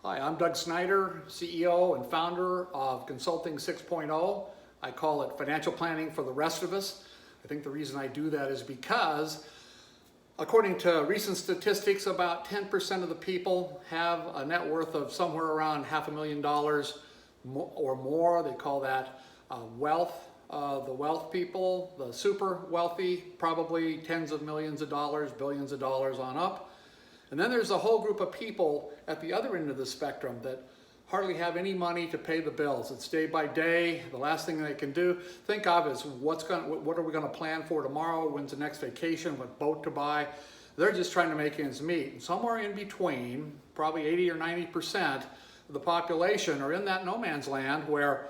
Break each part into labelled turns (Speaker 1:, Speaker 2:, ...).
Speaker 1: Hi, I'm Doug Snyder, CEO and founder of Consulting 6.0. I call it financial planning for the rest of us. I think the reason I do that is because, according to recent statistics, about 10% of the people have a net worth of somewhere around $500,000 or more. They call that wealth. The wealth people, the super wealthy, probably tens of millions of dollars, billions of dollars on up. And then there's a whole group of people at the other end of the spectrum that hardly have any money to pay the bills. It's day by day. The last thing they can think of is what are we going to plan for tomorrow? When's the next vacation? What boat to buy? They're just trying to make ends meet. And somewhere in between, probably 80 or 90% of the population are in that no man's land where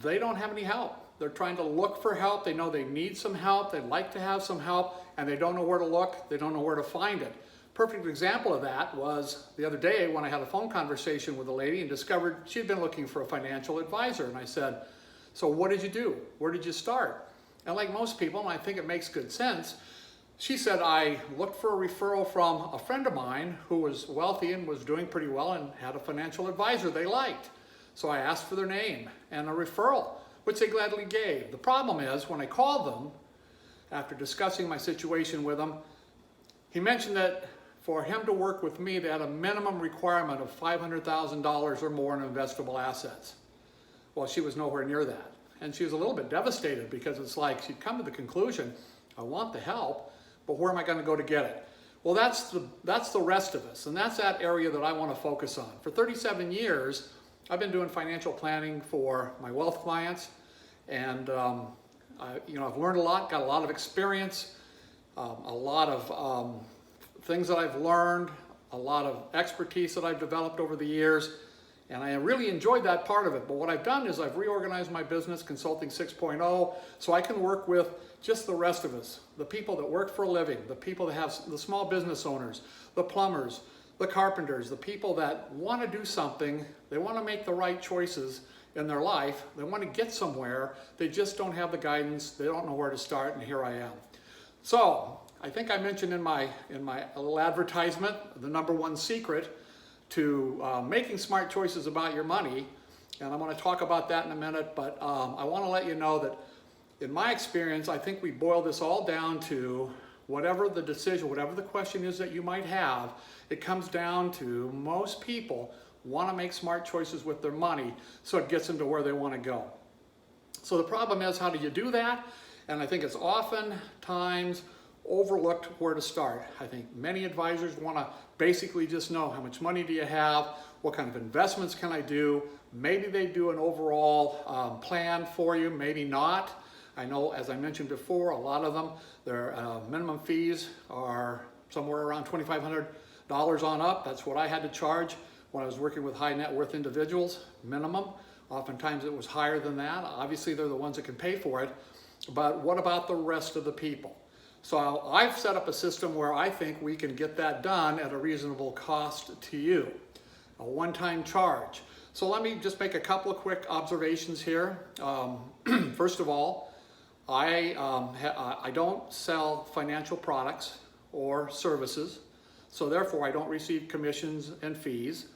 Speaker 1: they don't have any help. They're trying to look for help. They know they need some help. They'd like to have some help, and they don't know where to look. They don't know where to find it. Perfect example of that was the other day when I had a phone conversation with a lady and discovered she'd been looking for a financial advisor. And I said, so what did you do? Where did you start? And like most people, and I think it makes good sense, she said, I looked for a referral from a friend of mine who was wealthy and was doing pretty well and had a financial advisor they liked. So I asked for their name and a referral, which they gladly gave. The problem is when I called them, after discussing my situation with him, he mentioned that for him to work with me, they had a minimum requirement of $500,000 or more in investable assets. Well, she was nowhere near that. And she was a little bit devastated because it's like she'd come to the conclusion, I want the help, but where am I going to go to get it? Well, that's the rest of us, and that's that area that I want to focus on. For 37 years, I've been doing financial planning for my wealth clients, and I've learned a lot, got a lot of experience, a lot of things that I've learned, a lot of expertise that I've developed over the years, and I really enjoyed that part of it. But what I've done is I've reorganized my business, Consulting 6.0, so I can work with just the rest of us, the people that work for a living, the people that have the small business owners, the plumbers, the carpenters, the people that want to do something, they want to make the right choices in their life, they want to get somewhere, they just don't have the guidance, they don't know where to start, and here I am. So, I think I mentioned in my little advertisement, the #1 secret to making smart choices about your money, and I'm going to talk about that in a minute, but I want to let you know that in my experience, I think we boil this all down to whatever the decision, whatever the question is that you might have, it comes down to most people want to make smart choices with their money so it gets them to where they want to go. So the problem is, how do you do that? And I think it's oftentimes overlooked where to start. I think many advisors want to basically just know how much money do you have, what kind of investments can I do, maybe they do an overall plan for you, maybe not. I know, as I mentioned before, a lot of them, their minimum fees are somewhere around $2,500 on up. That's what I had to charge when I was working with high net worth individuals, minimum. Oftentimes it was higher than that. Obviously they're the ones that can pay for it, but what about the rest of the people? So I've set up a system where I think we can get that done at a reasonable cost to you, a one-time charge. So let me just make a couple of quick observations here. First of all, I don't sell financial products or services, so therefore I don't receive commissions and fees.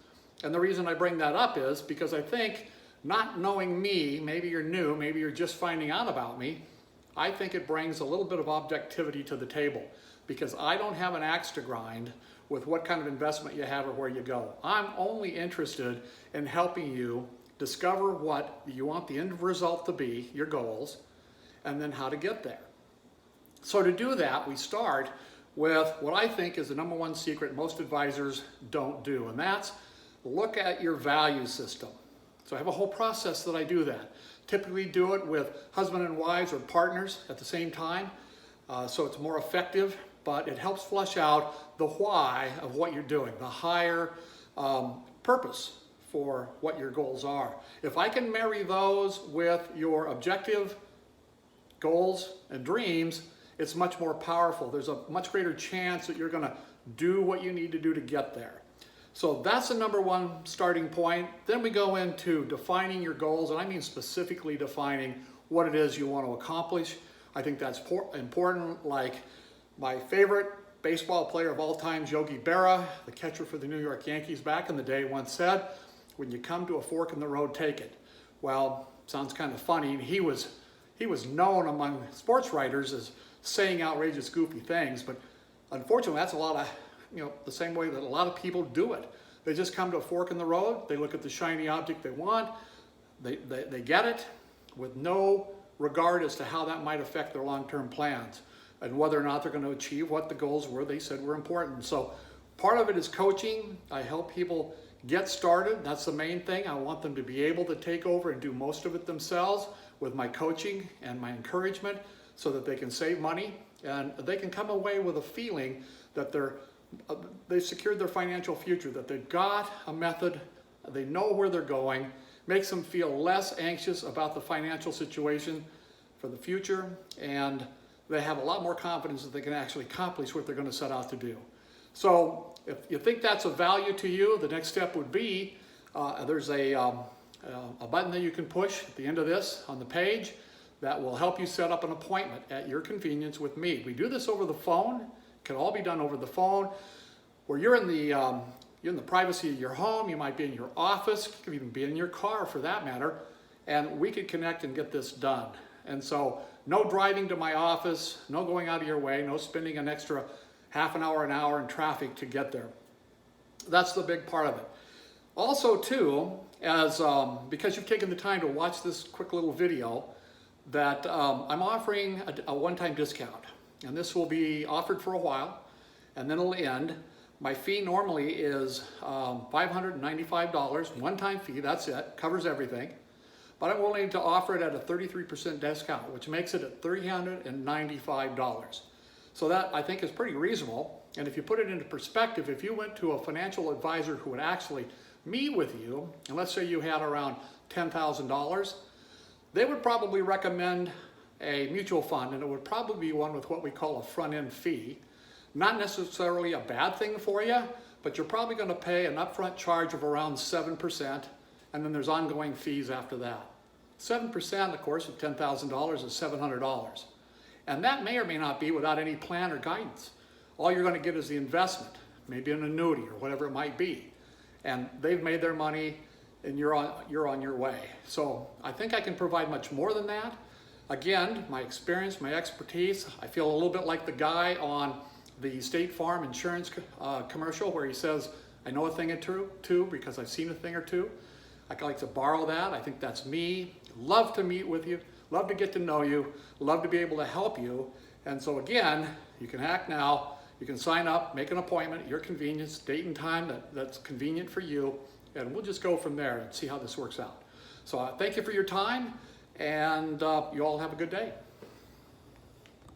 Speaker 1: And the reason I bring that up is because I think, not knowing me, maybe you're new, maybe you're just finding out about me, I think it brings a little bit of objectivity to the table because I don't have an axe to grind with what kind of investment you have or where you go. I'm only interested in helping you discover what you want the end result to be, your goals, and then how to get there. So to do that, we start with what I think is the #1 secret most advisors don't do, and that's look at your value system. So I have a whole process that I do that. Typically do it with husband and wives or partners at the same time, so it's more effective, but it helps flesh out the why of what you're doing, the higher purpose for what your goals are. If I can marry those with your objective goals and dreams, it's much more powerful. There's a much greater chance that you're going to do what you need to do to get there. So that's the #1 starting point. Then we go into defining your goals, and I mean specifically defining what it is you want to accomplish. I think that's important. Like my favorite baseball player of all time, Yogi Berra, the catcher for the New York Yankees back in the day, once said, when you come to a fork in the road, take it. Well, sounds kind of funny. He was known among sports writers as saying outrageous, goofy things, but unfortunately, that's a lot of, the same way that a lot of people do it. They just come to a fork in the road, they look at the shiny object they want, they get it with no regard as to how that might affect their long-term plans and whether or not they're going to achieve what the goals were they said were important. So part of it is coaching. I help people get started. That's the main thing. I want them to be able to take over and do most of it themselves with my coaching and my encouragement so that they can save money and they can come away with a feeling that they've secured their financial future, that they've got a method, they know where they're going, makes them feel less anxious about the financial situation for the future, and they have a lot more confidence that they can actually accomplish what they're going to set out to do. So if you think that's of value to you, the next step would be there's a button that you can push at the end of this on the page that will help you set up an appointment at your convenience with me. We do this over the phone. It can all be done over the phone, where you're in the privacy of your home. You might be in your office. You could even be in your car for that matter, and we could connect and get this done. And so no driving to my office, no going out of your way, no spending an extra half an hour in traffic to get there. That's the big part of it. Also too, because you've taken the time to watch this quick little video, that I'm offering a one-time discount. And this will be offered for a while, and then it'll end. My fee normally is $595, one-time fee, that's it, covers everything. But I'm willing to offer it at a 33% discount, which makes it at $395. So that, I think, is pretty reasonable. And if you put it into perspective, if you went to a financial advisor who would actually meet with you, and let's say you had around $10,000, they would probably recommend a mutual fund, and it would probably be one with what we call a front-end fee. Not necessarily a bad thing for you, but you're probably going to pay an upfront charge of around 7%, and then there's ongoing fees after that. 7%, of course, of $10,000 is $700. And that may or may not be without any plan or guidance. All you're going to get is the investment, maybe an annuity or whatever it might be. And they've made their money, and you're on your way. So I think I can provide much more than that. Again, my experience, my expertise, I feel a little bit like the guy on the State Farm insurance commercial where he says, I know a thing or two because I've seen a thing or two. I like to borrow that. I think that's me. Love to meet with you. Love to get to know you. Love to be able to help you. And so again, you can act now. You can sign up, make an appointment at your convenience, date and time that's convenient for you, and we'll just go from there and see how this works out. So thank you for your time, and you all have a good day.